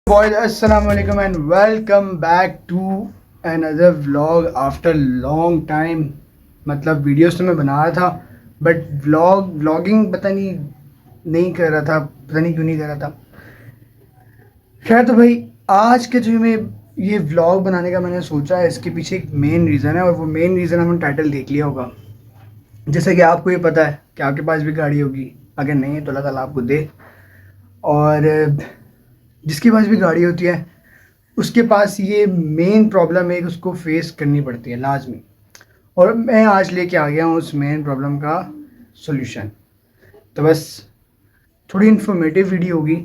Boys, assalamualaikum and welcome back to another vlog after long time। मतलब videos तो मैं बना रहा था बट व्लॉगिंग पता नहीं कर रहा था, पता नहीं क्यों नहीं कर रहा था। खैर तो भाई आज के जो मैं ये व्लॉग बनाने का मैंने सोचा है, इसके पीछे एक मेन रीज़न है और वो मेन रीज़न हमने टाइटल देख लिया होगा। जैसे कि आपको ये पता है कि आपके पास भी गाड़ी होगी, अगर नहीं है तो अल्लाह ताला आपको दे। और जिसके पास भी गाड़ी होती है उसके पास ये मेन प्रॉब्लम है कि उसको फेस करनी पड़ती है लाजमी। और मैं आज लेके आ गया हूँ उस मेन प्रॉब्लम का सॉल्यूशन। तो बस थोड़ी इन्फॉर्मेटिव वीडियो होगी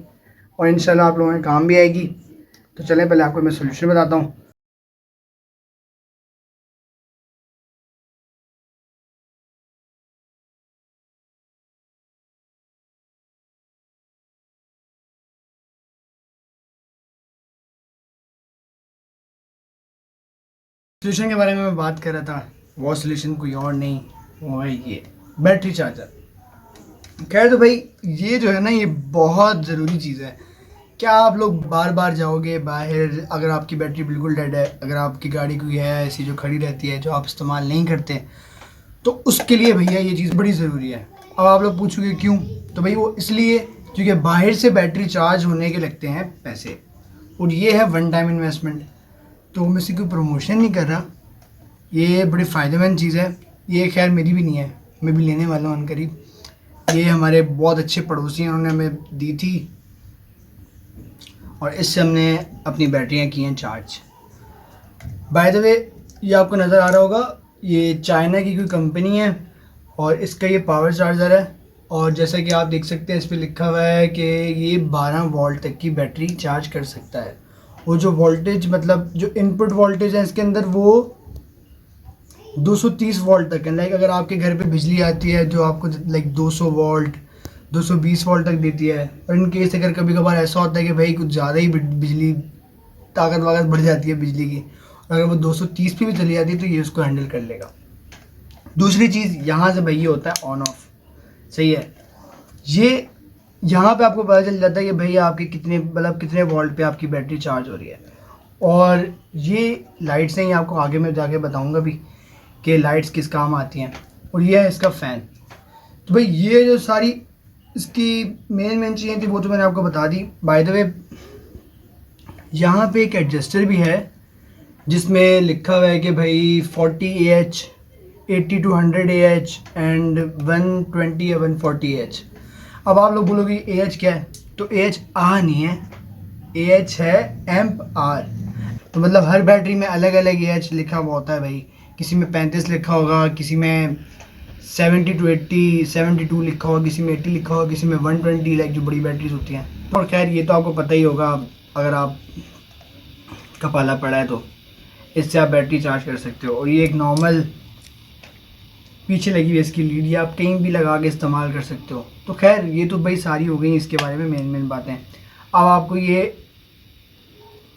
और इंशाल्लाह आप लोगों के काम भी आएगी। तो चलें पहले आपको मैं सॉल्यूशन बताता हूँ। सॉल्यूशन के बारे में मैं बात कर रहा था, वो सॉल्यूशन कोई और नहीं, वो है ये बैटरी चार्जर। खैर तो भाई ये जो है ना, ये बहुत ज़रूरी चीज़ है। क्या आप लोग बार बार जाओगे बाहर, अगर आपकी बैटरी बिल्कुल डेड है, अगर आपकी गाड़ी कोई है ऐसी जो खड़ी रहती है जो आप इस्तेमाल नहीं करते, तो उसके लिए भैया ये चीज़ बड़ी ज़रूरी है। अब आप लोग पूछोगे क्यों, तो भाई वो इसलिए क्योंकि बाहर से बैटरी चार्ज होने के लगते हैं पैसे, और ये है वन टाइम इन्वेस्टमेंट। तो मैं इसी कोई प्रमोशन नहीं कर रहा, ये बड़ी फ़ायदेमंद चीज़ है। ये खैर मेरी भी नहीं है, मैं भी लेने वाला हूँ अनकरीब। ये हमारे बहुत अच्छे पड़ोसी हैं, उन्होंने हमें दी थी और इससे हमने अपनी बैटरियाँ की हैं चार्ज। बाय द वे ये आपको नज़र आ रहा होगा, ये चाइना की कोई कंपनी है और इसका ये पावर चार्जर है। और जैसा कि आप देख सकते हैं इस पर लिखा हुआ है कि ये 12 वोल्ट तक की बैटरी चार्ज कर सकता है। वो जो वोल्टेज मतलब जो इनपुट वोल्टेज है इसके अंदर वो 230 वोल्ट तक है। लाइक अगर आपके घर पे बिजली आती है जो आपको लाइक 200 वोल्ट 220 वोल्ट तक देती है, और इन केस अगर कभी कभार ऐसा होता है कि भाई कुछ ज़्यादा ही बिजली ताकत वाकत बढ़ जाती है बिजली की, और अगर वो 230 पे भी चली जाती है तो ये उसको हैंडल कर लेगा। दूसरी चीज़ यहाँ से भाई ये होता है ऑन ऑफ, सही है। ये यहाँ पे आपको पता चल जाता है कि भाई आपके कितने मतलब कितने वोल्ट पे आपकी बैटरी चार्ज हो रही है। और ये लाइट्स हैं, ये आपको आगे मैं जाके बताऊँगा भी कि लाइट्स किस काम आती हैं। और ये है इसका फ़ैन। तो भाई ये जो सारी इसकी मेन चीज़ें थी वो तो मैंने आपको बता दी। बाय द वे यहाँ पे एक एडजस्टर भी है जिसमें लिखा हुआ है कि भाई 40 AH 80 to 100 AH एंड 120 या 140 AH। अब आप लोग बोलोगे AH क्या है, तो AH आ नहीं है, AH है एम्प आर। तो मतलब हर बैटरी में अलग अलग AH लिखा हुआ होता है भाई। किसी में 35 लिखा होगा, किसी में 70 to 80 72 लिखा होगा, किसी में 80 लिखा होगा, किसी में 120, लाइक जो बड़ी बैटरीज होती हैं। और खैर ये तो आपको पता ही होगा, अगर आप का पाला पड़ा है तो इससे आप बैटरी चार्ज कर सकते हो। और ये एक नॉर्मल पीछे लगी हुई है इसकी लीड, ये आप कहीं भी लगा के इस्तेमाल कर सकते हो। तो खैर ये तो भाई सारी हो गई इसके बारे में मेन बातें। अब आपको ये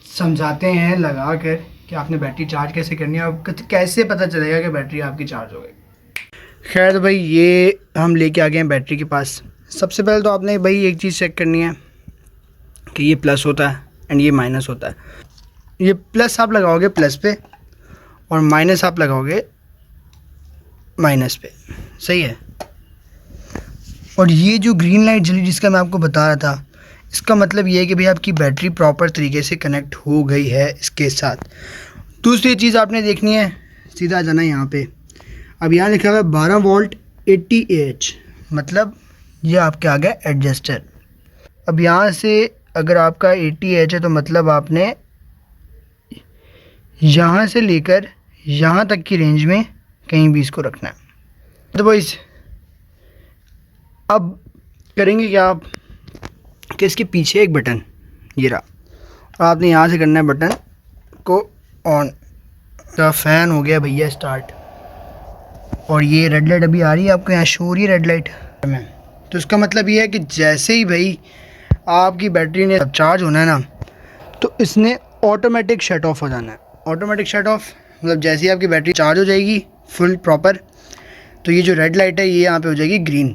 समझाते हैं लगा कर कि आपने बैटरी चार्ज कैसे करनी है, आपको कैसे पता चलेगा कि बैटरी आपकी चार्ज हो गई। खैर तो भाई ये हम लेके आ गए हैं बैटरी के पास। सबसे पहले तो आपने भाई एक चीज़ चेक करनी है कि ये प्लस होता है एंड ये माइनस होता है। ये प्लस आप लगाओगे प्लस पे और माइनस आप लगाओगे माइनस पे, सही है। और ये जो ग्रीन लाइट जली जिसका मैं आपको बता रहा था, इसका मतलब ये है कि भाई आपकी बैटरी प्रॉपर तरीके से कनेक्ट हो गई है इसके साथ। दूसरी चीज़ आपने देखनी है, सीधा जाना यहाँ पे। अब यहाँ लिखा हुआ है 12 वोल्ट 80 AH, मतलब ये आपके आ गया एडजस्टर। अब यहाँ से अगर आपका 80 AH है तो मतलब आपने यहाँ से लेकर यहाँ तक की रेंज में कहीं भी इसको रखना है। तो बॉइस अब करेंगे क्या आप कि इसके पीछे एक बटन ये रहा, और आपने यहाँ से करना है बटन को ऑन। तो फ़ैन हो गया भैया स्टार्ट, और ये रेड लाइट अभी आ रही है आपको यहाँ शो हो रही है रेड लाइट में। तो इसका मतलब ये है कि जैसे ही भाई आपकी बैटरी ने चार्ज होना है ना, तो इसने ऑटोमेटिक शट ऑफ हो जाना है। ऑटोमेटिक शट ऑफ मतलब जैसे ही आपकी बैटरी चार्ज हो जाएगी फुल प्रॉपर, तो ये जो रेड लाइट है ये यहाँ पे हो जाएगी ग्रीन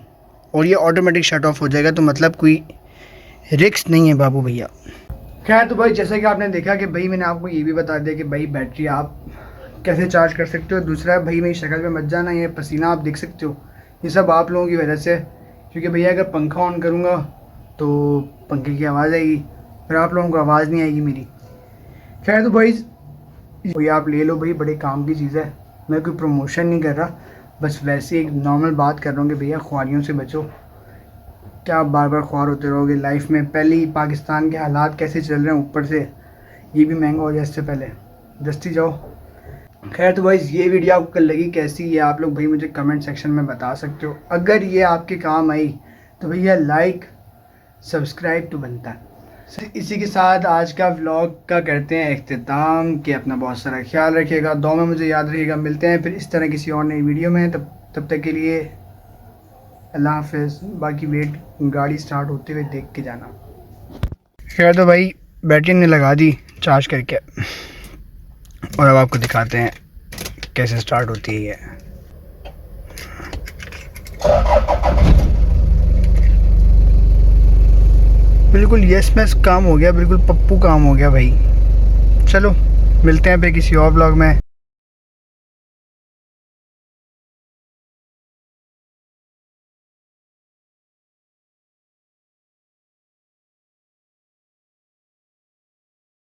और ये ऑटोमेटिक शट ऑफ हो जाएगा। तो मतलब कोई रिस्क नहीं है बाबू भैया। खैर तो भाई जैसे कि आपने देखा कि भाई मैंने आपको ये भी बता दिया कि भाई बैटरी आप कैसे चार्ज कर सकते हो। दूसरा भाई मेरी शक्ल पे मत जाना, ये पसीना आप देख सकते हो, ये सब आप लोगों की वजह से। क्योंकि भैया अगर पंखा ऑन करूँगा तो पंखे की आवाज़ आएगी, फिर आप लोगों को आवाज़ नहीं आएगी मेरी। खैर तो भाई ये आप ले लो भाई, बड़े काम की चीज़ है। मैं कोई प्रमोशन नहीं कर रहा, बस वैसे एक नॉर्मल बात कर रहा हूँ कि भैया ख्वारियों से बचो। क्या आप बार बार ख्वार होते रहोगे लाइफ में? पहले ही पाकिस्तान के हालात कैसे चल रहे हैं, ऊपर से ये भी महंगा हो जाए इससे पहले जस्ती जाओ। खैर तो भाई ये वीडियो आपको लगी कैसी, ये आप लोग भाई मुझे कमेंट सेक्शन में बता सकते हो। अगर ये आपके काम आई तो भैया लाइक सब्सक्राइब तो बनता है। इसी के साथ आज का व्लॉग का करते हैं इख्तिताम, कि अपना बहुत सारा ख्याल रखिएगा, दुआ में मुझे याद रखिएगा। मिलते हैं फिर इस तरह किसी और नई वीडियो में, तब तक के लिए अल्लाह हाफिज़। बाकी वेट गाड़ी स्टार्ट होते हुए देख के जाना। खैर तो भाई बैटरी ने लगा दी चार्ज करके, और अब आपको दिखाते हैं कैसे स्टार्ट होती है ये। बिल्कुल यस मैस काम हो गया, बिल्कुल पप्पू काम हो गया भाई। चलो मिलते हैं फिर किसी और ब्लॉग में।